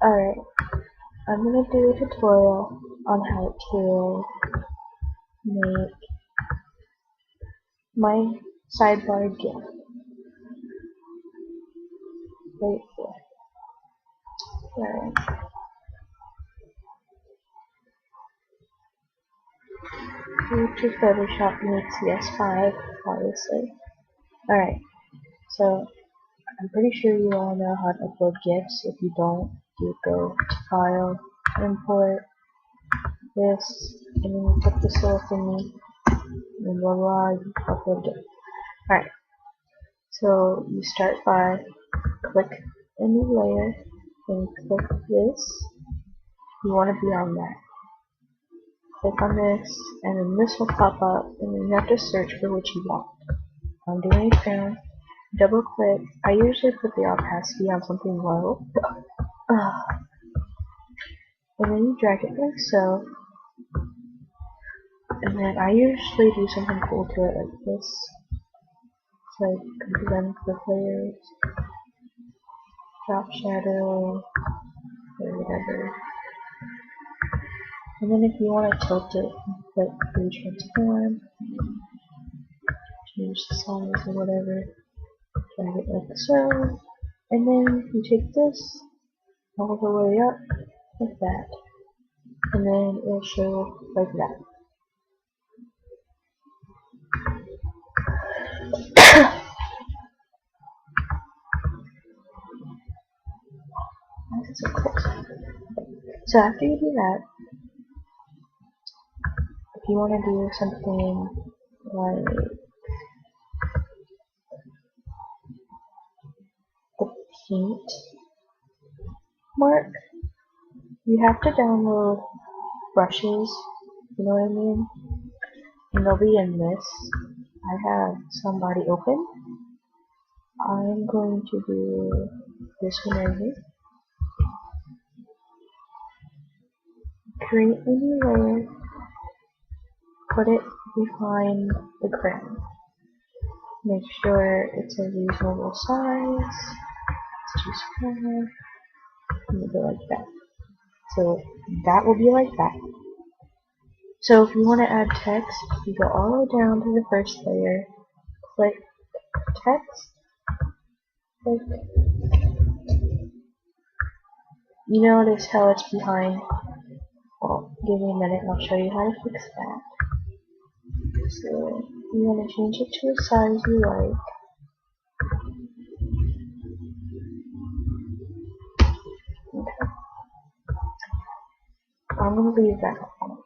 Alright, I'm gonna do a tutorial on how to make my sidebar GIF right here. Alright, to Photoshop needs CS5, obviously. Alright, so I'm pretty sure you all know how to upload GIFs. If you don't, you go to File, Import, this, and then you click this little thingy, and blah blah, you upload GIF. Alright, so you start by click a new layer, and click this. You want to be on that. Click on this, and then this will pop up, and then you have to search for what you want. I'm doing a crown. Double click. I usually put the opacity on something low. And then you drag it like so. And then I usually do something cool to it like this. So I can blend clip layers, drop shadow, or whatever. And then if you want to tilt it, click retransform, change the size or whatever, drag it like so. And then you take this all the way up like that. And then it'll show like that. That's so close. So after you do that, if you want to do something like the paint mark, you have to download brushes, you know what I mean? And they'll be in this. I have somebody open. I'm going to do this one right here. Create a new layer, put it behind the crown. Make sure it's a reasonable size. It's too small. Maybe like that. So that will be like that. So if you want to add text, you go all the way down to the first layer, click text, click. You notice how it's behind. Well, give me a minute and I'll show you how to fix that. So you want to change it to a size you like. Okay. I'm going to leave that out.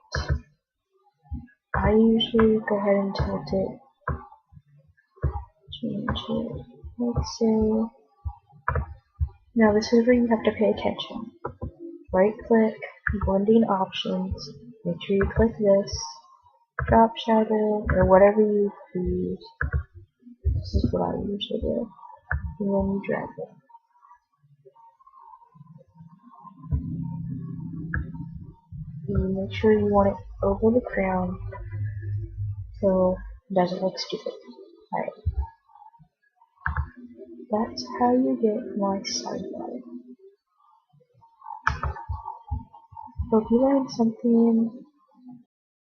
I usually go ahead and tilt it. Change it. Let's say. Now this is where you have to pay attention. Right click, blending options. Make sure you click this. Drop shadow or whatever you use. This is what I usually do. And then you drag it. You make sure you want it over the crown so it doesn't look stupid. Alright. That's how you get my sidebar. Hope you learned something.